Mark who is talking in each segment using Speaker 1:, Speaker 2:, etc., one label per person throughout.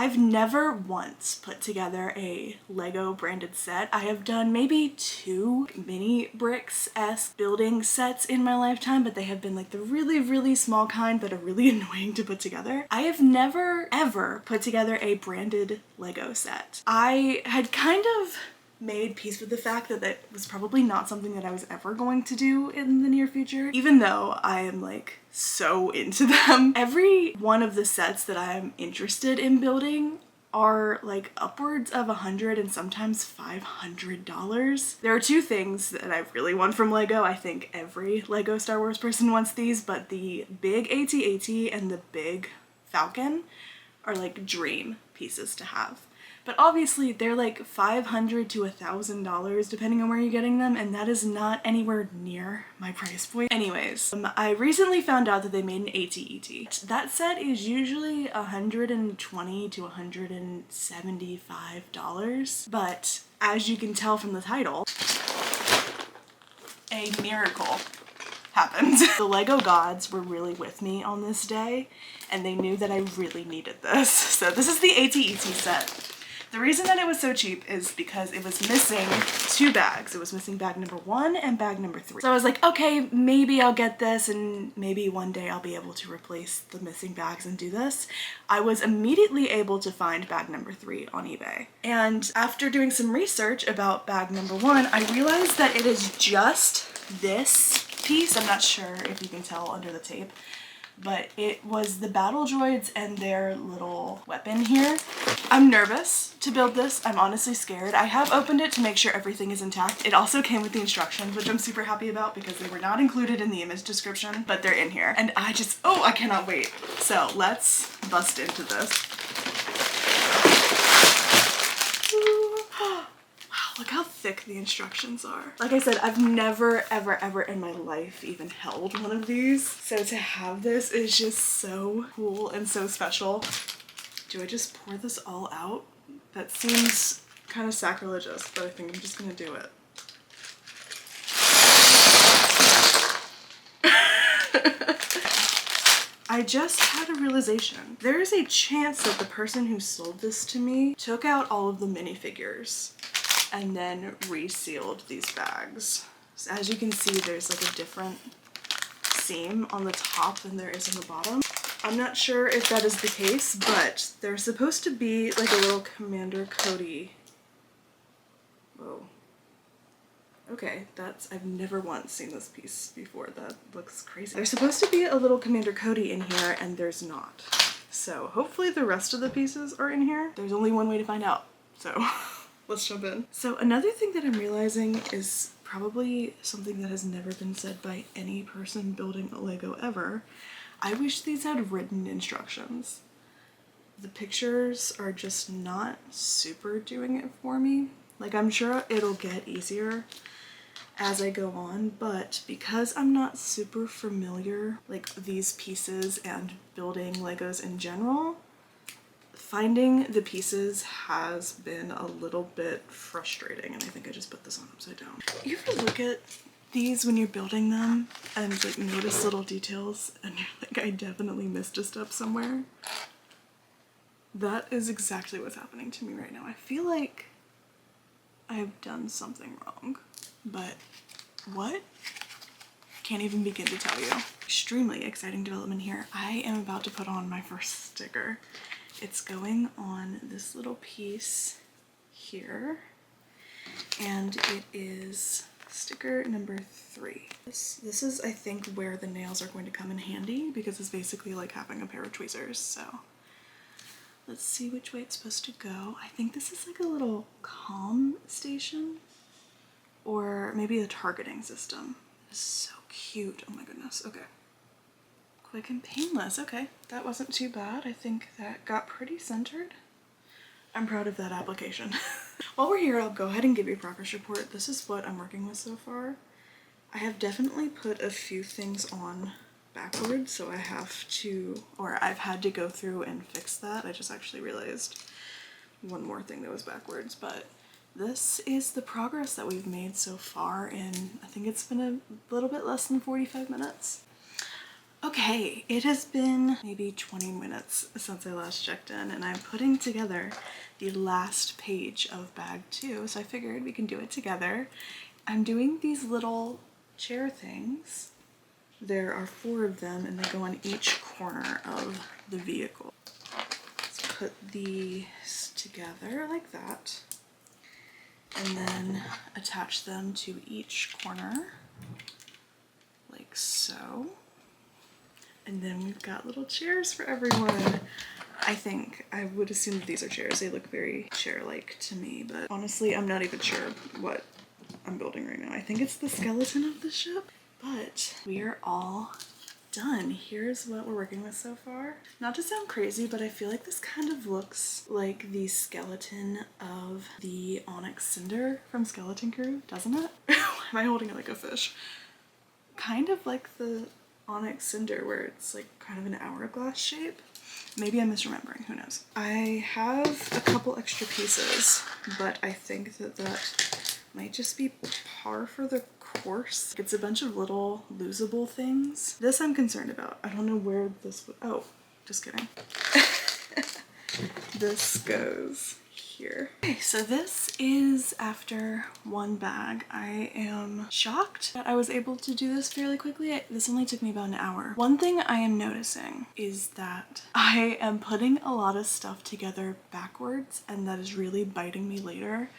Speaker 1: I've never once put together a Lego branded set. I have done maybe 2 mini bricks-esque building sets in my lifetime, but they have been like the really small kind that are really annoying to put together. I have never ever put together a branded Lego set. I had kind of made peace with the fact that that was probably not something that I was ever going to do in the near future, even though I am like so into them. Every one of the sets that I am interested in building are like upwards of $100 and sometimes $500. There are 2 things that I really want from Lego. I think every Lego Star Wars person wants these, but the big AT-AT and the big Falcon are like dream pieces to have. But obviously they're like $500 to $1,000 depending on where you're getting them, and that is not anywhere near my price point. Anyways, I recently found out that they made an AT-AT. That set is usually $120 to $175, but as you can tell from the title, a miracle happened. The Lego gods were really with me on this day, and they knew that I really needed this. So this is the AT-AT set. The reason that it was so cheap is because it was missing 2 bags. It was missing bag number 1 and bag number 3. So I was like, okay, maybe I'll get this and maybe one day I'll be able to replace the missing bags and do this. I was immediately able to find bag number 3 on eBay. And after doing some research about bag number 1, I realized that it is just this piece. I'm not sure if you can tell under the tape, but it was the battle droids and their little weapon here. I'm nervous to build this. I'm honestly scared. I have opened it to make sure everything is intact. It also came with the instructions, which I'm super happy about because they were not included in the image description, but they're in here. And I cannot wait. So let's bust into this. Look how thick the instructions are. Like I said, I've never ever in my life even held one of these. So to have this is just so cool and so special. Do I just pour this all out? That seems kind of sacrilegious, but I think I'm just gonna do it. I just had a realization. There is a chance that the person who sold this to me took out all of the minifigures and then resealed these bags. So as you can see, there's like a different seam on the top than there is on the bottom. I'm not sure if that is the case, but there's supposed to be like a little Commander Cody. Whoa. Okay, I've never once seen this piece before. That looks crazy. There's supposed to be a little Commander Cody in here, and there's not. So hopefully the rest of the pieces are in here. There's only one way to find out, so let's jump in. So another thing that I'm realizing is probably something that has never been said by any person building a Lego ever. I wish these had written instructions. The pictures are just not super doing it for me. Like, I'm sure it'll get easier as I go on, but because I'm not super familiar like these pieces and building Legos in general, finding the pieces has been a little bit frustrating, and I think I just put this on upside down. You ever look at these when you're building them and like notice little details and you're like, I definitely missed a step somewhere? That is exactly what's happening to me right now. I feel like I have done something wrong, but what? Can't even begin to tell you. Extremely exciting development here. I am about to put on my first sticker. It's going on this little piece here, and it is sticker number 3. This is, I think, where the nails are going to come in handy because it's basically like having a pair of tweezers. So let's see which way it's supposed to go. I think this is like a little comm station or maybe a targeting system. It's so cute. Oh my goodness. Okay. Quick and painless. Okay, that wasn't too bad. I think that got pretty centered. I'm proud of that application. While we're here, I'll go ahead and give you a progress report. This is what I'm working with so far. I have definitely put a few things on backwards, so I've had to go through and fix that. I just actually realized one more thing that was backwards, but this is the progress that we've made so far in, I think it's been a little bit less than 45 minutes. Okay, it has been maybe 20 minutes since I last checked in, and I'm putting together the last page of bag 2, so I figured we can do it together. I'm doing these little chair things. There are 4 of them, and they go on each corner of the vehicle. Let's put these together like that, and then attach them to each corner like so. And then we've got little chairs for everyone. I would assume that these are chairs. They look very chair-like to me, but honestly, I'm not even sure what I'm building right now. I think it's the skeleton of the ship, but we are all done. Here's what we're working with so far. Not to sound crazy, but I feel like this kind of looks like the skeleton of the Onyx Cinder from Skeleton Crew, doesn't it? Why am I holding it like a fish? Kind of like the Onyx Cinder, where it's like kind of an hourglass shape. Maybe I'm misremembering, who knows. I have a couple extra pieces, but I think that might just be par for the course. It's a bunch of little losable things. This I'm concerned about. I don't know where this would, oh, just kidding. This goes here. Okay, so this is after one bag. I am shocked that I was able to do this fairly quickly. This only took me about an hour. One thing I am noticing is that I am putting a lot of stuff together backwards, and that is really biting me later.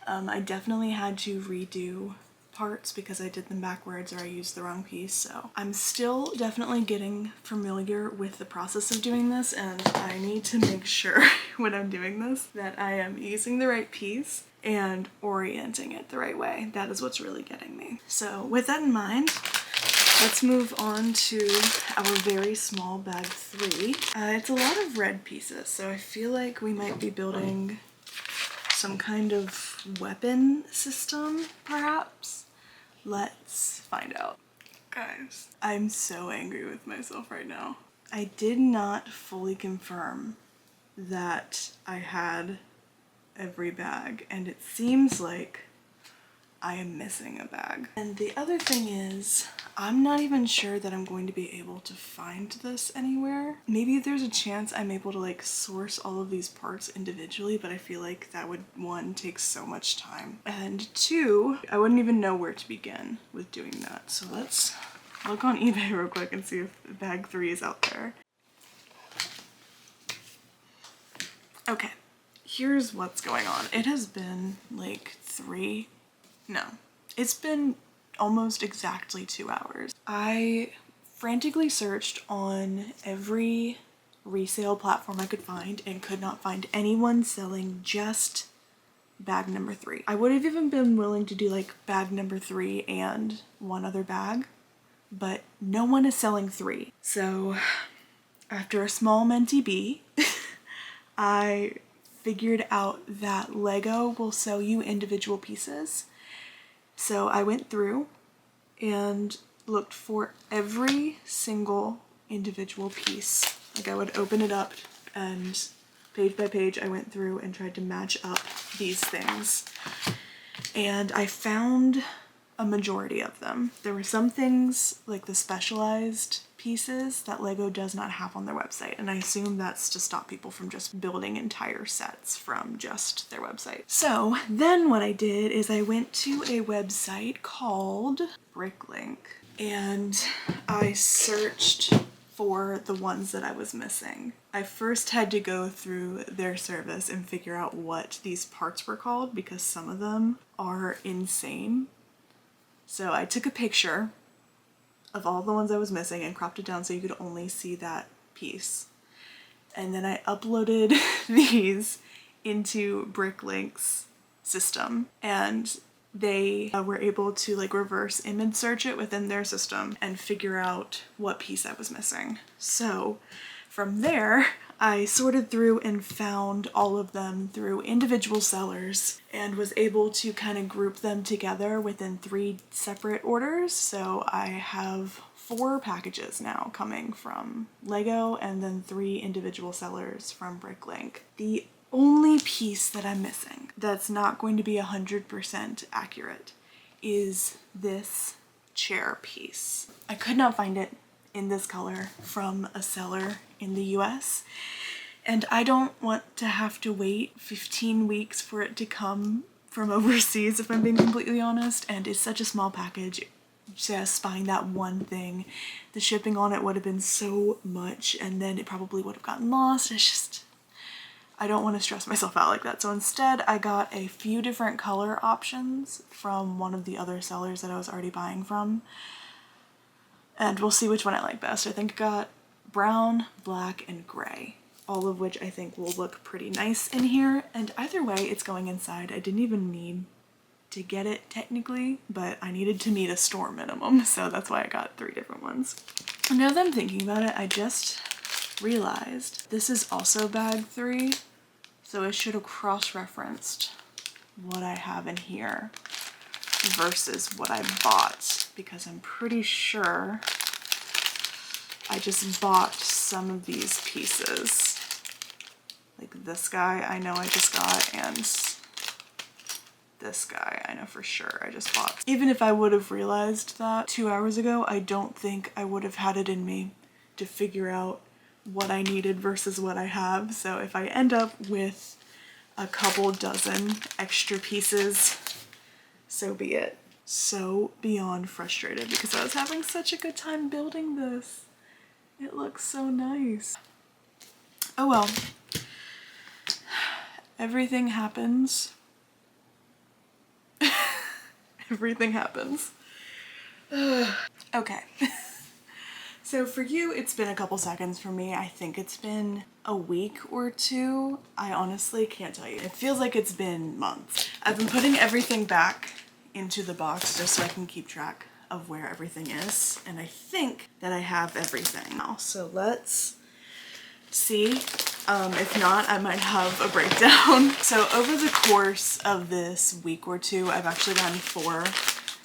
Speaker 1: I definitely had to redo parts because I did them backwards or I used the wrong piece, so I'm still definitely getting familiar with the process of doing this, and I need to make sure when I'm doing this that I am using the right piece and orienting it the right way. That is what's really getting me. So with that in mind, let's move on to our very small bag 3. It's a lot of red pieces, so I feel like we might be building some kind of weapon system, perhaps? Let's find out. Guys, I'm so angry with myself right now. I did not fully confirm that I had every bag, and it seems like I am missing a bag. And the other thing is, I'm not even sure that I'm going to be able to find this anywhere. Maybe there's a chance I'm able to like source all of these parts individually, but I feel like that would, 1, take so much time, and 2, I wouldn't even know where to begin with doing that. So let's look on eBay real quick and see if bag 3 is out there. Okay, here's what's going on. It has been like it's been almost exactly 2 hours. I frantically searched on every resale platform I could find and could not find anyone selling just bag number 3. I would have even been willing to do like bag number 3 and 1 other bag, but no one is selling 3. So after a small mentee bee, I figured out that Lego will sell you individual pieces. So I went through and looked for every single individual piece. Like, I would open it up and page by page I went through and tried to match up these things. And I found a majority of them. There were some things, like the specialized pieces, that Lego does not have on their website, and I assume that's to stop people from just building entire sets from just their website. So then what I did is I went to a website called Bricklink, and I searched for the ones that I was missing. I first had to go through their service and figure out what these parts were called, because some of them are insane. So I took a picture of all the ones I was missing and cropped it down so you could only see that piece. And then I uploaded these into Bricklink's system, and they were able to like reverse image search it within their system and figure out what piece I was missing. So from there, I sorted through and found all of them through individual sellers and was able to kind of group them together within 3 separate orders. So I have 4 packages now coming from Lego and then 3 individual sellers from Bricklink. The only piece that I'm missing that's not going to be 100% accurate is this chair piece. I could not find it in this color from a seller in the US. And I don't want to have to wait 15 weeks for it to come from overseas, if I'm being completely honest. And it's such a small package. Just buying that one thing, the shipping on it would have been so much, and then it probably would have gotten lost. It's just, I don't want to stress myself out like that. So instead I got a few different color options from one of the other sellers that I was already buying from. And we'll see which one I like best. I think I got brown, black, and gray, all of which I think will look pretty nice in here. And either way, it's going inside. I didn't even need to get it technically, but I needed to meet a store minimum, so that's why I got 3 different ones. And now that I'm thinking about it, I just realized this is also bag 3, so I should have cross-referenced what I have in here versus what I bought, because I'm pretty sure I just bought some of these pieces. Like this guy I know I just got, and this guy I know for sure I just bought. Even if I would have realized that 2 hours ago, I don't think I would have had it in me to figure out what I needed versus what I have. So if I end up with a couple dozen extra pieces, so be it. So beyond frustrated because I was having such a good time building this. It looks so nice. Oh well. Everything happens. Everything happens. Okay. So for you, it's been a couple seconds. For me, I think it's been a week or 2. I honestly can't tell you. It feels like it's been months. I've been putting everything back into the box just so I can keep track of where everything is. And I think that I have everything now. So let's see. If not, I might have a breakdown. So over the course of this week or 2, I've actually done 4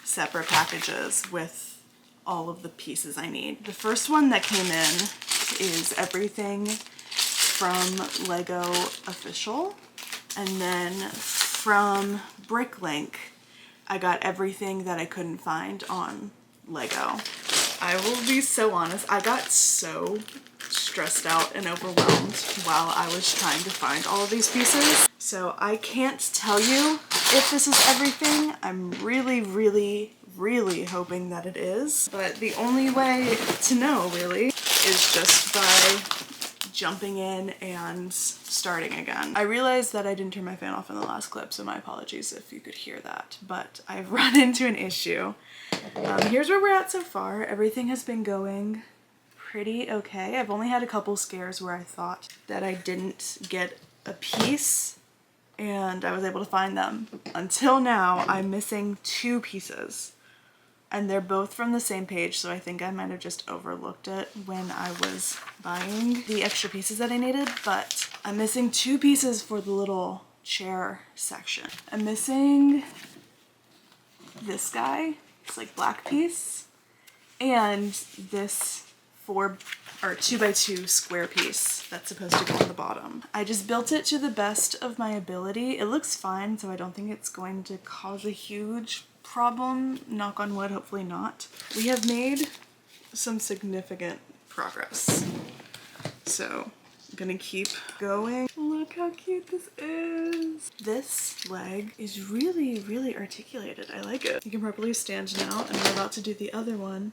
Speaker 1: separate packages with all of the pieces I need. The first one that came in is everything from Lego Official, and then from Bricklink I got everything that I couldn't find on Lego. I will be so honest, I got so stressed out and overwhelmed while I was trying to find all of these pieces. So I can't tell you if this is everything. I'm really hoping that it is, but the only way to know really is just by jumping in and starting again. I realized that I didn't turn my fan off in the last clip, so my apologies if you could hear that, but I've run into an issue. Here's where we're at so far. Everything has been going pretty okay. I've only had a couple scares where I thought that I didn't get a piece and I was able to find them. Until now, I'm missing 2 pieces. And they're both from the same page, so I think I might have just overlooked it when I was buying the extra pieces that I needed, but I'm missing 2 pieces for the little chair section. I'm missing this guy, it's like black piece, and this 2x2 square piece that's supposed to go on the bottom. I just built it to the best of my ability. It looks fine, so I don't think it's going to cause a huge problem. Knock on wood, hopefully not. We have made some significant progress. So I'm gonna keep going. Look how cute this is. This leg is really articulated. I like it. You can probably stand now, and we're about to do the other one.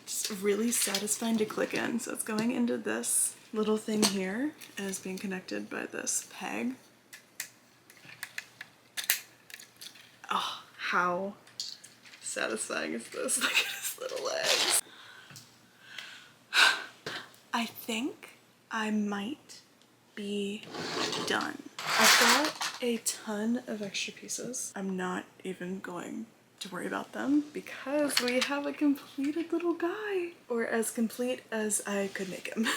Speaker 1: It's really satisfying to click in. So it's going into this little thing here and it's being connected by this peg. Oh, how satisfying is this? Look at his little legs. I think I might be done. I've got a ton of extra pieces. I'm not even going to worry about them because we have a completed little guy, or as complete as I could make him.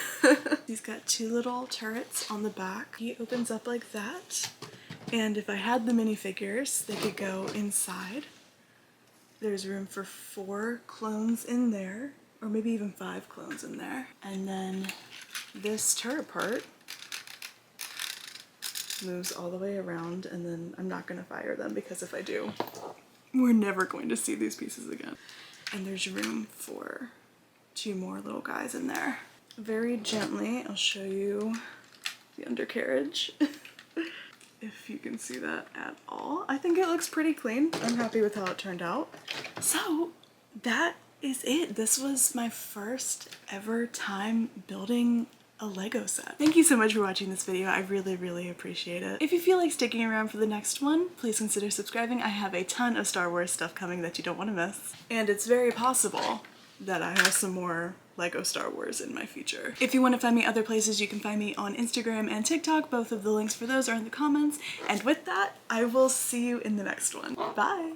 Speaker 1: He's got 2 little turrets on the back. He opens up like that. And if I had the minifigures, they could go inside. There's room for 4 clones in there, or maybe even 5 clones in there. And then this turret part moves all the way around, and then I'm not gonna fire them because if I do, we're never going to see these pieces again. And there's room for two more little guys in there. Very gently, I'll show you the undercarriage. If you can see that at all. I think it looks pretty clean. I'm happy with how it turned out. So that is it. This was my first ever time building a Lego set. Thank you so much for watching this video. I really appreciate it. If you feel like sticking around for the next one, please consider subscribing. I have a ton of Star Wars stuff coming that you don't want to miss. And it's very possible that I have some more Lego Star Wars in my future. If you want to find me other places, you can find me on Instagram and TikTok. Both of the links for those are in the comments. And with that, I will see you in the next one. Bye!